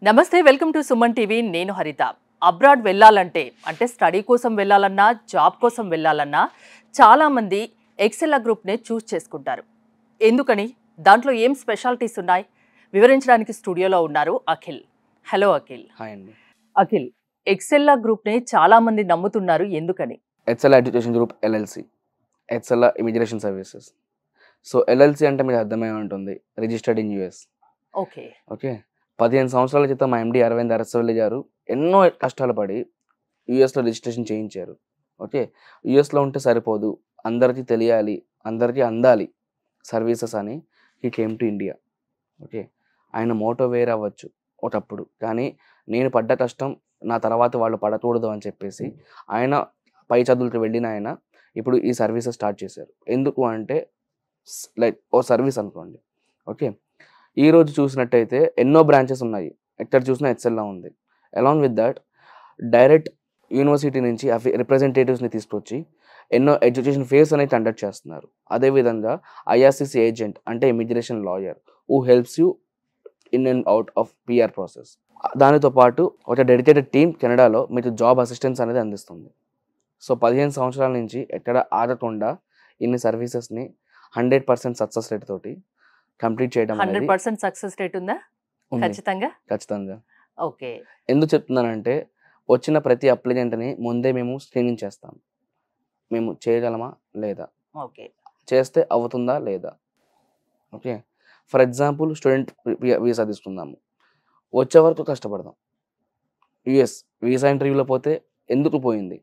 నమస్తే welcome to Suman TV నేను హరిత అబ్రాడ్ వెళ్ళాలంటే అంటే స్టడీ కోసం వెళ్ళాలన్నా జాబ్ కోసం వెళ్ళాలన్నా చాలా మంది ఎక్సెల్ గ్రూప్ నే చూస్ చేసుకుంటారు ఎందుకని దాంట్లో ఏం స్పెషాలిటీస్ ఉన్నాయి వివరించడానికి స్టూడియోలో ఉన్నారు అఖిల్ హలో అఖిల్ హాయ్ అండి అఖిల్ ఎక్సెల్ గ్రూప్ నే చాలా మంది నమ్ముతున్నారు ఎందుకని HL education group LLC HL immigration services so LLC అంటే మీకు అర్థమై ఉంటుంది registered in US okay okay 15 సంవత్సరాల క్రితం మా ఎండి అరవింద్ అరసవల్లి గారు ఎన్నో కష్టాలు పడి యూఎస్లో రిజిస్ట్రేషన్ చేయించారు ఓకే యూఎస్లో ఉంటే సరిపోదు అందరికీ తెలియాలి అందరికీ అందాలి సర్వీసెస్ అని he came to India okay ఆయన మోటో వేర్ అవ్వచ్చు ఒకప్పుడు కానీ నేను పడ్డ కష్టం నా తర్వాత వాళ్ళు పడకూడదు అని చెప్పేసి ఆయన పై చదువులకు వెళ్ళిన ఆయన ఇప్పుడు ఈ సర్వీసెస్ స్టార్ట్ చేశారు ఎందుకు అంటే లైక్ ఓ సర్వీస్ అనుకోండి ఓకే ఈ రోజు చూసినట్టయితే ఎన్నో బ్రాంచెస్ ఉన్నాయి ఎక్కడ చూసినా హెచ్ఎల్లా ఉంది along with that direct university నుంచి రిప్రజెంటేటివ్స్ని తీసుకొచ్చి ఎన్నో ఎడ్యుకేషన్ ఫేర్స్ అనేది కండక్ట్ చేస్తున్నారు అదేవిధంగా ఐఆర్సిసి ఏజెంట్ అంటే immigration lawyer who helps you in and out of PR process దానితో పాటు ఒక డెడికేటెడ్ టీమ్ కెనడాలో మీకు జాబ్ అసిస్టెన్స్ అనేది అందిస్తుంది సో 15 సంవత్సరాల నుంచి ఎక్కడ ఆగకుండా ఇన్ని సర్వీసెస్ని 100% సక్సెస్ రేట్ తోటి కంప్లీట్ చేయడం అనేది 100% సక్సెస్ రేట్ ఉందా ఉంది. ఖచ్చితంగా ఖచ్చితంగా ఓకే ఎందుకు చెప్తున్నానంటే వచ్చిన ప్రతి అప్లికెంట్ని ముందే మేము స్క్రీనింగ్ చేస్తాం మేము చేయగలమా లేదా ఓకే చేస్తే అవుతుందా లేదా okay for example student visa తీసుకుందాము వచ్చే వరకు కష్టపడదాం యుఎస్ వీసా ఇంటర్వ్యూలో పోతే ఎందుకు పోయింది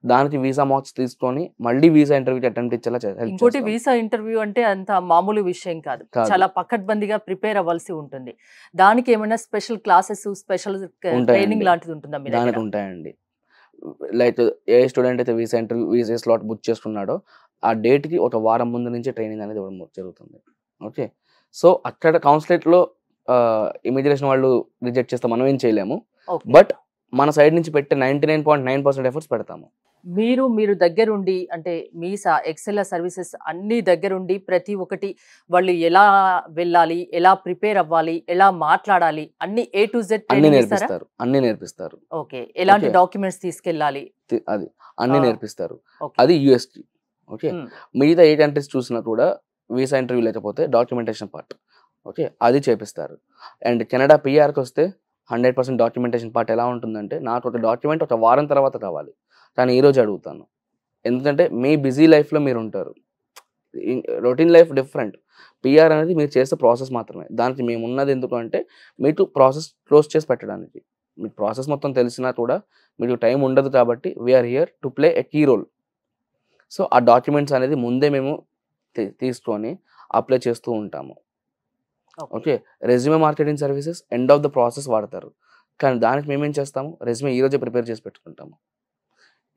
దానికి వీసా మార్క్స్ తీసుకొని మళ్ళీ వీసా ఇంటర్వ్యూకి అటెంప్ట్ ఇచ్చేలా ఇంకోటి వీసా ఇంటర్వ్యూ అంటే అంత మామూలు విషయం కాదు చాలా పకడ్బందీగా ప్రిపేర్ అవ్వాల్సి ఉంటుంది దానికి ఏమైనా స్పెషల్ క్లాసెస్ స్పెషల్ ట్రైనింగ్ లాంటిది ఉంటుందా మీ దానికి దగ్గర ఉంటాయండి లైక్ ఏ స్టూడెంట్ అయితే visa interview visa slot book చేసుకున్నాడో ఆ డేట్కి ఒక వారం ముందు నుంచి ట్రైనింగ్ అనేది ఇవ్వడం జరుగుతుంది ఓకే సో అక్కడ కౌన్సిలేట్లో ఇమిగ్రేషన్ వాళ్ళు రిజెక్ట్ చేస్తే మనం ఏం చేయలేము Okay. బట్ మన సైడ్ నుంచి పెట్టే 99.9% ఎఫర్ట్స్ పెడతాము మీరు దగ్గరుండి అంటే మీ ఎక్సెల్ సర్వీసెస్ అన్ని దగ్గరుండి ప్రతి ఒక్కటి వాళ్ళు ఎలా వెళ్ళాలి ఎలా ప్రిపేర్ అవ్వాలి ఎలా మాట్లాడాలి అన్ని A to Z అన్ని ట్రైనింగ్ ఇస్తారా నేర్పిస్తారు అన్ని నేర్పిస్తారు ఓకే ఎలాంటి Okay. డాక్యుమెంట్స్ తీసుకెళ్ళాలి అది అన్ని Ah. నేర్పిస్తారు Okay. అది యూఎస్కి ఓకే Hmm. మిగతా ఏ కంట్రీస్ చూసినా కూడా వీసా ఇంటర్వ్యూ లేకపోతే డాక్యుమెంటేషన్ పార్ట్ ఓకే అది చేపిస్తారు అండ్ కెనడా పిఆర్కి వస్తే 100% డాక్యుమెంటేషన్ పార్ట్ ఎలా ఉంటుందంటే నాకు ఒక డాక్యుమెంట్ ఒక వారం తర్వాత కావాలి కానీ ఈరోజు అడుగుతాను ఎందుకంటే మీ బిజీ లైఫ్లో మీరు ఉంటారు రొటీన్ లైఫ్ డిఫరెంట్ పిఆర్ అనేది మీరు చేసే ప్రాసెస్ మాత్రమే దానికి మేము ఉన్నది ఎందుకు అంటే మీకు ప్రాసెస్ క్లోజ్ చేసి పెట్టడానికి మీకు ప్రాసెస్ మొత్తం తెలిసినా కూడా మీకు టైం ఉండదు కాబట్టి we are here to play a key role so ఆ డాక్యుమెంట్స్ అనేది ముందే మేము తీసుకొని అప్లై చేస్తూ ఉంటాము okay resume marketing services end of the process వాడతారు కానీ దానికి మేమేం చేస్తాము రెజ్యూమే ఈరోజే ప్రిపేర్ చేసి పెట్టుకుంటాము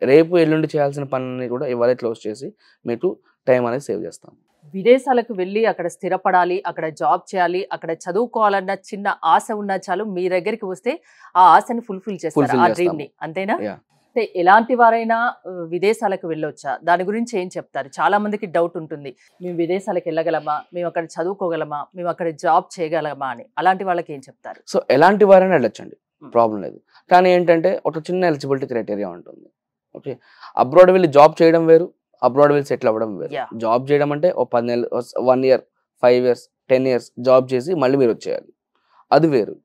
రేపు ఎల్లుండి చేయాల్సిన పనులని కూడా ఇవాళ క్లోజ్ చేసి మీకు టైం అనేది సేవ్ చేస్తాము విదేశాలకు వెళ్ళి అక్కడ స్థిరపడాలి అక్కడ జాబ్ చేయాలి అక్కడ చదువుకోవాలన్న చిన్న ఆశ ఉన్నా చాలు మీ దగ్గరికి వస్తే ఆ ఆశని ఫుల్ఫిల్ చేస్తారు Fulfill ఆ చేస్తాము. డ్రీమ్ ని అంతేనా Yeah. అంటే ఎలాంటి వారైనా విదేశాలకు వెళ్ళొచ్చా దాని గురించి ఏం చెప్తారు చాలా మందికి డౌట్ ఉంటుంది మేము విదేశాలకు వెళ్ళగలమా మేము అక్కడ చదువుకోగలమా మేము అక్కడ జాబ్ చేయగలమా అని అలాంటి వాళ్ళకి ఏం చెప్తారు సో ఎలాంటి వారైనా వెళ్ళొచ్చండి ప్రాబ్లం లేదు కానీ ఏంటంటే ఒక చిన్న ఎలిజిబిలిటీ క్రైటీరియా ఉంటుంది ఓకే అబ్రాడ్ వెళ్ళి జాబ్ చేయడం వేరు అబ్రాడ్ వెళ్ళి సెటిల్ అవ్వడం వేరు Yeah. జాబ్ చేయడం అంటే ఓ 10 నెలలు 1 ఇయర్ 5 ఇయర్స్ 10 ఇయర్స్ జాబ్ చేసి మళ్ళీ మీరు వచ్చేయాలి అది వేరు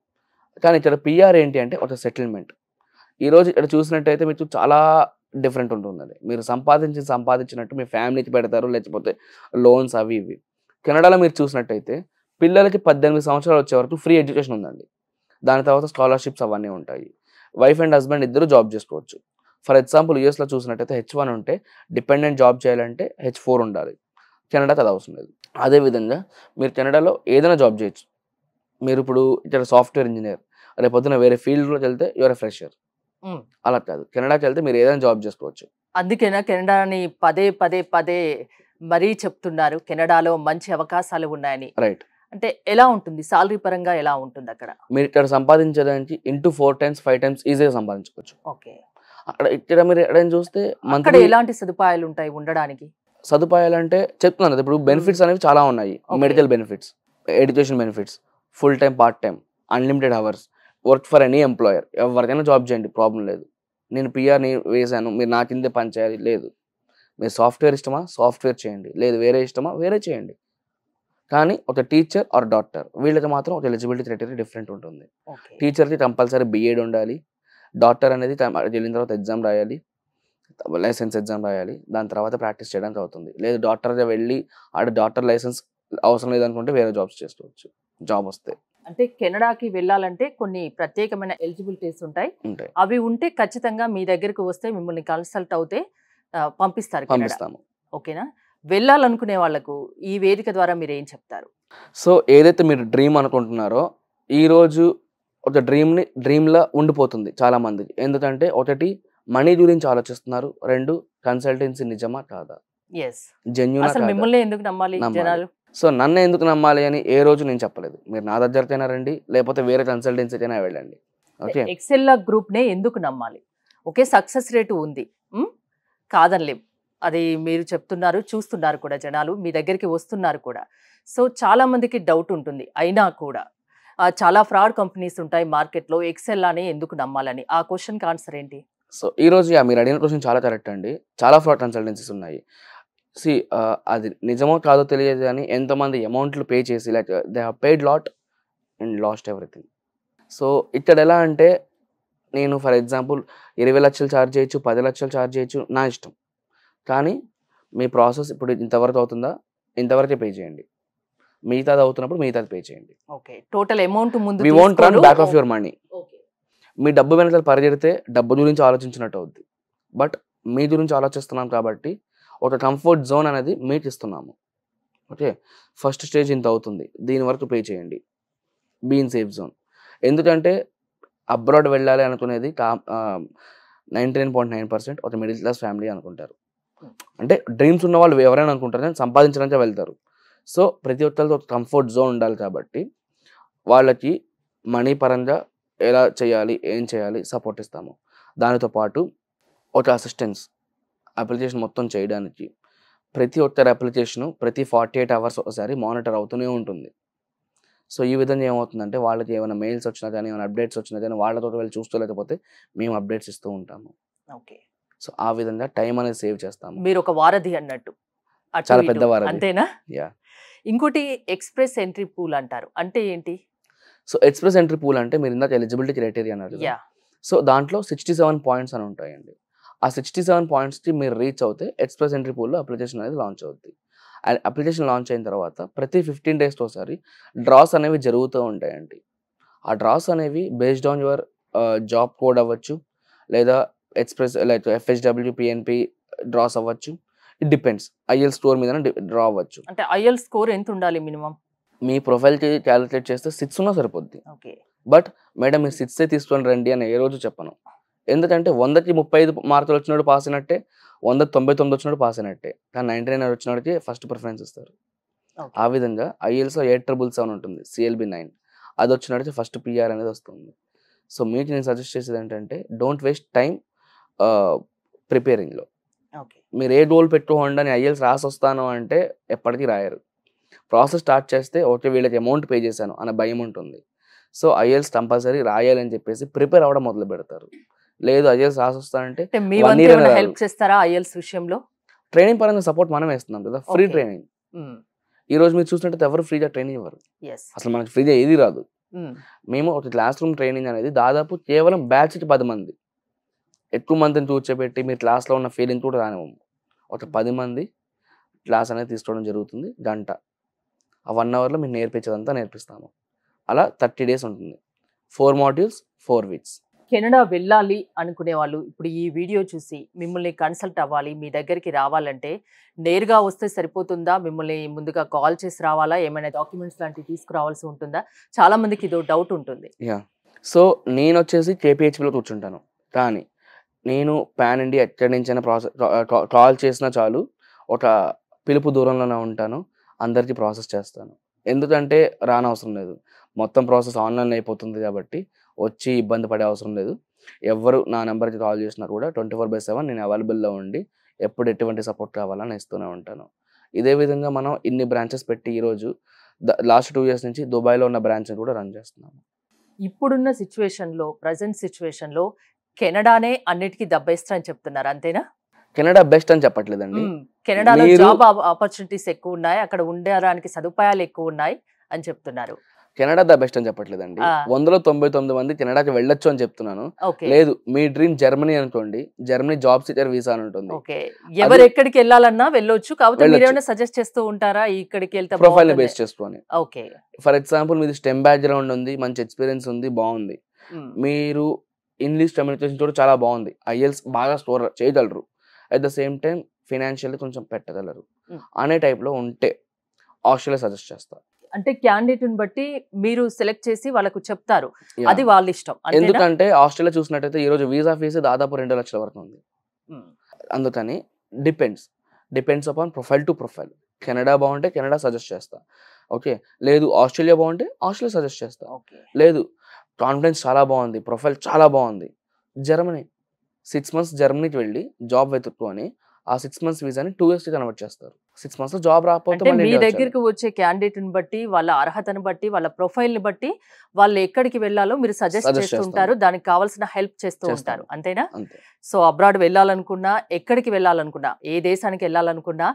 కానీ ఇక్కడ పిఆర్ ఏంటి అంటే ఒక సెటిల్మెంట్ ఈరోజు ఇక్కడ చూసినట్టయితే మీకు చాలా డిఫరెంట్ ఉంటుంది మీరు సంపాదించినట్టు మీ ఫ్యామిలీకి పెడతారు లేకపోతే లోన్స్ అవి ఇవి కెనడాలో మీరు చూసినట్టయితే పిల్లలకి 18 సంవత్సరాలు వచ్చే వరకు ఫ్రీ ఎడ్యుకేషన్ ఉందండి దాని తర్వాత స్కాలర్షిప్స్ అవన్నీ ఉంటాయి వైఫ్ అండ్ హస్బెండ్ ఇద్దరు జాబ్ చేసుకోవచ్చు ఫర్ ఎగ్జాంపుల్ యూఎస్లో చూసినట్టయితే H1 ఉంటే డిపెండెంట్ జాబ్ చేయాలంటే H4 ఉండాలి కెనడాకి అది అవసరం లేదు అదేవిధంగా మీరు కెనడాలో ఏదైనా జాబ్ చేయొచ్చు మీరు ఇప్పుడు ఇక్కడ సాఫ్ట్వేర్ ఇంజనీర్ రేపొద్దున వేరే ఫీల్డ్లోకి వెళ్తే యువర్ ఎ ఫ్రెషర్ అలా కాదు కెనడాకి వెళ్తే మీరు ఏదైనా జాబ్ చేసుకోవచ్చు అందుకేనా కెనడాని పదే పదే పదే మరీ చెప్తున్నారు కెనడాలో మంచి అవకాశాలు ఉన్నాయని రైట్ అంటే ఎలా ఉంటుంది సాలరీ పరంగా ఎలా ఉంటుంది అక్కడ మీరు ఇక్కడ సంపాదించడానికి ఇంటూ 4 times 5 times ఈజీగా సంపాదించుకోవచ్చు ఓకే అక్కడ ఇక్కడ మీరు ఎక్కడైనా చూస్తే అక్కడ మంత్లీ ఎలాంటి సదుపాయాలు ఉంటాయి ఉండడానికి సదుపాయాలు అంటే చెప్తున్నాను కదా, ఇప్పుడు బెనిఫిట్స్ అనేవి చాలా ఉన్నాయి. Okay. Medical benefits, education benefits, full time part time, unlimited hours, work for any employer, ఎవరికైనా జాబ్ చేయండి, ప్రాబ్లం లేదు. నేను పిఆర్ని వేసాను, మీరు నా కిందే పని చేయాలి లేదు. మీరు సాఫ్ట్వేర్ ఇష్టమా, సాఫ్ట్వేర్ చేయండి, లేదు వేరే ఇష్టమా, వేరే చేయండి. కానీ ఒక టీచర్ ఆర్ డాక్టర్ వీళ్ళకి మాత్రం ఒక ఎలిజిబిలిటీ క్రైటీరియా డిఫరెంట్ ఉంటుంది. టీచర్కి కంపల్సరీ బీఎడ్ ఉండాలి. డాక్టర్ అనేది వెళ్ళిన తర్వాత ఎగ్జామ్ రాయాలి, లైసెన్స్ ఎగ్జామ్ రాయాలి, దాని తర్వాత ప్రాక్టీస్ చేయడానికి అవుతుంది. లేదు డాక్టర్గా వెళ్ళి డాక్టర్ లైసెన్స్ అవసరం లేదనుకుంటే వేరే జాబ్స్ చేసుకోవచ్చు, జాబ్ వస్తే. అంటే కెనడాకి వెళ్ళాలంటే కొన్ని ప్రత్యేకమైన ఎలిజిబిలిటీస్ ఉంటాయి. అవి ఉంటే ఖచ్చితంగా మీ దగ్గరికి వస్తే మిమ్మల్ని కన్సల్ట్ అవుతే పంపిస్తాము. ఓకేనా? వెళ్ళాలనుకునే వాళ్ళకు ఈ వేదిక ద్వారా మీరు ఏం చెప్తారు? సో ఏదైతే మీరు డ్రీమ్ అనుకుంటున్నారో ఈ రోజు ఒక డ్రీమ్లా ఉండిపోతుంది చాలా మందికి. ఎందుకంటే ఒకటి మనీ గురించి ఆలోచిస్తున్నారు, 2 కన్సల్టెన్సీ నిజమా కాదా, అసలు మిమ్మల్ని ఎందుకు నమ్మాలి జనాలు? సో నన్ను ఎందుకు నమ్మాలి అని ఏ రోజు నేను చెప్పలేదు. మీరు నా దగ్గరకైనా రండి, లేకపోతే వేరే కన్సల్టెన్సీకైనా వెళ్ళండి. ఓకే, ఎక్సెల్ గ్రూప్ నే ఎందుకు నమ్మాలి? ఓకే, సక్సెస్ రేటు ఉంది, కాదనలేం. అది మీరు చెప్తున్నారు, చూస్తున్నారు కూడా, జనాలు మీ దగ్గరికి వస్తున్నారు కూడా. సో చాలా మందికి డౌట్ ఉంటుంది. అయినా కూడా చాలా ఫ్రాడ్ కంపెనీస్ ఉంటాయి మార్కెట్లో, ఎక్సెల్ అని ఎందుకు నమ్మాలని? ఆ క్వశ్చన్కి ఆన్సర్ ఏంటి? సో ఈ రోజు మీరు అడిగిన క్వశ్చన్ చాలా కరెక్ట్ అండి. చాలా ఫ్రాడ్ కన్సల్టెన్సీస్ ఉన్నాయి. అది నిజమో కాదో తెలియదు కానీ ఎంతమంది అమౌంట్లు పే చేసి like they have paid lot and lost everything. So ఇక్కడ ఎలా అంటే నేను ఫర్ ఎగ్జాంపుల్ 20 లక్షలు ఛార్జ్ చేయొచ్చు, 10 లక్షలు ఛార్జ్ చేయొచ్చు, నా ఇష్టం. కానీ మీ ప్రాసెస్ ఇప్పుడు ఇంతవరకు అవుతుందా, ఇంతవరకే పే చేయండి. మిగతాది అవుతున్నప్పుడు మిగతాది పే చేయండి. ఓకే, టోటల్ అమౌంట్ ముందు we won't run back of your money. మీ డబ్బు వెనకాల పరిగెడితే డబ్బు గురించి ఆలోచించినట్టు అవుద్ది. బట్ మీ గురించి ఆలోచిస్తున్నాం కాబట్టి ఒక కంఫర్ట్ జోన్ అనేది మీకు ఇస్తున్నాము. ఓకే, ఫస్ట్ స్టేజ్ ఇంత అవుతుంది, దీని వరకు పే చేయండి, బీ ఇన్ సేఫ్ జోన్. ఎందుకంటే అబ్రాడ్ వెళ్ళాలి అనుకునేది 99.9% ఒక మిడిల్ క్లాస్ ఫ్యామిలీ అనుకుంటారు. అంటే డ్రీమ్స్ ఉన్న వాళ్ళు ఎవరైనా అనుకుంటారు కానీ సంపాదించడానికి వెళ్తారు. సో ప్రతి ఒక్కరితో ఒక కంఫర్ట్ జోన్ ఉండాలి కాబట్టి వాళ్ళకి మనీ పరంగా ఎలా చేయాలి, ఏం చేయాలి సపోర్ట్ ఇస్తాము. దానితో పాటు ఒక అసిస్టెన్స్ అప్లికేషన్ మొత్తం చేయడానికి ప్రతి ఒక్కరి అప్లికేషను ప్రతి 48 అవర్స్ ఒకసారి మానిటర్ అవుతూనే ఉంటుంది. సో ఈ విధంగా ఏమవుతుందంటే వాళ్ళకి ఏమైనా మెయిల్స్ వచ్చినా కానీ, ఏమైనా అప్డేట్స్ వచ్చినా కానీ వాళ్ళతో వెళ్ళి చూసుకోలేకపోతే మేము అప్డేట్స్ ఇస్తూ ఉంటాము. ఓకే, సో ఆ విధంగా టైం అనేది సేవ్ చేస్తాము. మీరు ఒక వారధి అన్నట్టు, చాలా పెద్ద వారధి. అంతేనా? యా. ఇంకోటి ఎక్స్ప్రెస్ ఎంట్రీ పూల్ అంటారు, అంటే ఏంటి? సో ఎక్స్ప్రెస్ ఎంట్రీ పూల్ అంటే మీరు ఇందాక ఎలిజిబిలిటీ క్రైటీరియా అన్నారు. సో దాంట్లో 67 పాయింట్స్ అని ఉంటాయండి. ఆ 67 పాయింట్స్కి మీరు రీచ్ అవుతే ఎక్స్ప్రెస్ ఎంట్రీ పూల్లో అప్లికేషన్ అనేది లాంచ్ అవుతుంది. అప్లికేషన్ లాంచ్ అయిన తర్వాత ప్రతి 15 డేస్కి ఒకసారి డ్రాస్ అనేవి జరుగుతూ ఉంటాయండి. ఆ డ్రాస్ అనేవి based on your job code అవ్వచ్చు, లేదా express like FHW PNP draws అవ్వచ్చు. It depends. ఐఎల్ స్కోర్ మీద డ్రా అవ్వచ్చు. అంటే ఐఎల్ స్కోర్ ఎంత ఉండాలి మినిమం? మీ ప్రొఫైల్కి క్యాలిక్యులేట్ చేస్తే 6 ఉన్నా సరిపోద్ది. ఓకే, బట్ మేడం మీరు 6 తీసుకొని రండి అని ఏ రోజు చెప్పను. ఎందుకంటే 100కి 35 మార్కులు వచ్చినప్పుడు పాస్ అయినట్టే, 100కి 99 వచ్చినప్పుడు పాస్ అయినట్టే. కానీ 99 వచ్చినోడికి ఫస్ట్ ప్రిఫరెన్స్ ఇస్తారు. ఆ విధంగా ఐఎల్స్లో 8777 ఉంటుంది, CLB 9 అది వచ్చినట్టు ఫస్ట్ PR అనేది వస్తుంది. సో మీకు నేను సజెస్ట్ చేసేది ఏంటంటే డోంట్ వేస్ట్ టైం ప్రిపేరింగ్లో. మీరు ఏ గోల్ పెట్టుకోండి అని ఐఎల్స్ రాసి వస్తాను అంటే ఎప్పటికీ రాయరు. ప్రాసెస్ స్టార్ట్ చేస్తే ఓకే వీళ్ళకి అమౌంట్ పే చేశాను అనే భయం ఉంటుంది. సో ఐఎల్స్ కంపల్సరీ రాయాలని చెప్పేసి ప్రిపేర్ అవ్వడం మొదలు పెడతారు. లేదు ఐఎల్స్ రాసి వస్తానంటే హెల్ప్ చేస్తారా ఐఎల్స్ విషయంలో? ట్రైనింగ్ పరంగా సపోర్ట్ మనం వేస్తున్నాం కదా, ఫ్రీ ట్రైనింగ్. ఈ రోజు మీరు చూసినట్టు ఎవరు ఫ్రీగా ట్రైనింగ్ ఇవ్వరు. అసలు మనకి ఫ్రీగా ఏది రాదు. మేము ఒక క్లాస్ రూమ్ ట్రైనింగ్ అనేది దాదాపు కేవలం బ్యాచ్కి 10 మంది, ఎక్కువ మందిని కూర్చోబెట్టి మీరు క్లాస్లో ఉన్న ఫీలింగ్ కూడా రానివ్వము. ఒక 10 మంది క్లాస్ అనేది తీసుకోవడం జరుగుతుంది, గంట. ఆ 1 అవర్లో మీకు నేర్పించేదంతా నేర్పిస్తాము. అలా 30 డేస్ ఉంటుంది, 4 మాడ్యూల్స్ 4 వీక్స్. కెనడా వెళ్ళాలి అనుకునే వాళ్ళు ఇప్పుడు ఈ వీడియో చూసి మిమ్మల్ని కన్సల్ట్ అవ్వాలి, మీ దగ్గరికి రావాలంటే నేరుగా వస్తే సరిపోతుందా? మిమ్మల్ని ముందుగా కాల్ చేసి రావాలా? ఏమైనా డాక్యుమెంట్స్ లాంటివి తీసుకురావాల్సి ఉంటుందా? చాలా మందికి ఇదో డౌట్ ఉంటుంది. సో నేను వచ్చేసి KPHPలో కూర్చుంటాను, కానీ నేను పాన్ ఇండియా ఎక్కడి నుంచైనా కాల్ చేసినా చాలు, ఒక పిలుపు దూరంలోనే ఉంటాను, అందరికీ ప్రాసెస్ చేస్తాను. ఎందుకంటే రానవసరం లేదు, మొత్తం ప్రాసెస్ ఆన్లైన్ అయిపోతుంది కాబట్టి వచ్చి ఇబ్బంది పడే అవసరం లేదు. ఎవరు నా నెంబర్కి కాల్ చేసినా కూడా 24/7 నేను అవైలబుల్లో ఉండి ఎప్పుడు ఎటువంటి సపోర్ట్ కావాలని ఇస్తూనే ఉంటాను. ఇదే విధంగా మనం ఇన్ని బ్రాంచెస్ పెట్టి ఈరోజు లాస్ట్ 2 years నుంచి దుబాయ్లో ఉన్న బ్రాంచ్ని కూడా రన్ చేస్తున్నాము. ఇప్పుడున్న సిచ్యువేషన్లో, ప్రజెంట్ సిచ్యువేషన్లో కెనడానే అన్నిటికీ దెబ్బేస్తా అని చెప్తున్నారు, అంతేనా? కెనడా బెస్ట్ అని చెప్పట్లేదండి. కెనడాలో మీరు జాబ్ ఆపర్చునిటీస్ ఎక్కువ ఉన్నాయి, అక్కడ ఉండడానికి సదుపాయాలు ఎక్కువ ఉన్నాయి అని చెప్తున్నారు. కెనడా ద బెస్ట్ అని చెప్పట్లేదండి. ఆ, 100లో 99 మంది కెనడాకి వెళ్ళొచ్చు అని చెప్తున్నాను. ఓకే లేదు మీ డ్రీమ్ జర్మనీ అనుకోండి, జర్మనీ జాబ్ సీకర్ వీసా అని ఉంటుంది. ఓకే. అది ఎవరు ఎక్కడికి వెళ్ళాలన్నా వెళ్ళొచ్చు, కాకపోతే వెళ్ళొచ్చు మీరేమైనా సజెస్ట్ చేస్తూ ఉంటారా ఇక్కడికి వెళ్తే ప్రొఫైల్ని బాగుంటుంది? బేస్ చేసుకొని. ఓకే. ఫర్ ఎగ్జాంపుల్ మీది స్టెమ్ బ్యాక్గ్రౌండ్ ఉంది, మంచి ఎక్స్పీరియన్స్ ఉంది, బాగుంది. ఉమ్, మీరు ఇంగ్లీష్ కమ్యూనికేషన్ కూడా చాలా బాగుంది, ఐఎల్స్ బాగా స్కోర్ చేయగలరు, at the same time financially కొంచెం పెట్టగలరు ఉమ్. అనే టైప్లో ఉంటే ఆస్ట్రేలియా సజెస్ట్ చేస్తారు. అంటే క్యాండిడేట్ని బట్టి మీరు సెలెక్ట్ చేసి వాళ్ళకు చెప్తారు, అది Yeah. వాళ్ళ ఇష్టం, అంతేనా? ఎందుకంటే ఆస్ట్రేలియా చూసినట్టయితే ఈరోజు వీసా ఫీజు దాదాపు 2 లక్షల వరకు ఉంది. ఉమ్, అందుకని depends upon profile to profile. Canada బాగుంటే కెనడా సజెస్ట్ చేస్తా, ఓకే. లేదు ఆస్ట్రేలియా బాగుంటే ఆస్ట్రేలియా సజెస్ట్ చేస్తా. ఓకే. లేదు కాన్ఫిడెన్స్ చాలా బాగుంది, ప్రొఫైల్ చాలా బాగుంది, జర్మనీ 6 months జర్మనీకి వెళ్ళి జాబ్ వెతుక్కొని ఆ 6 months వీసాని 2 years కన్వర్ట్ చేస్తారు. 6 months లో జాబ్ రాకపోతే అంటే మళ్ళీ మీ ఇండియా వచ్చేయాలి. దగ్గరికి వచ్చే క్యాండిడేట్ని బట్టి, వాళ్ళ అర్హతను బట్టి, వాళ్ళ ప్రొఫైల్ని బట్టి వాళ్ళు ఎక్కడికి వెళ్ళాలో మీరు సజెస్ట్ సజెస్ట్ చేస్తూ చేస్తాను ఉంటారు, దానికి కావాల్సిన హెల్ప్ చేస్తూ ఉంటారు, చేస్తాను అంతేనా? అంతే. సో అబ్రాడ్ వెళ్ళాలనుకున్నా, ఎక్కడికి వెళ్ళాలనుకున్నా, ఏ దేశానికి వెళ్ళాలనుకున్నా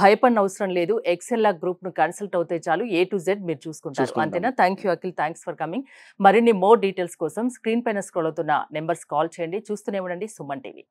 భయపడిన అవసరం లేదు. ఎక్సెల్లా గ్రూప్ను కన్సల్ట్ అవుతే చాలు, A to Z మీరు చూసుకుంటారు, చూసుకుంటాం. అంతేనా? Thank you Akhil, thanks for coming. మరిన్ని మోర్ డీటెయిల్స్ కోసం స్క్రీన్ పైన స్క్రోల్ అవుతున్న నెంబర్స్ కాల్ చేయండి. చూస్తూనే ఉండండి సుమన్ టీవీ.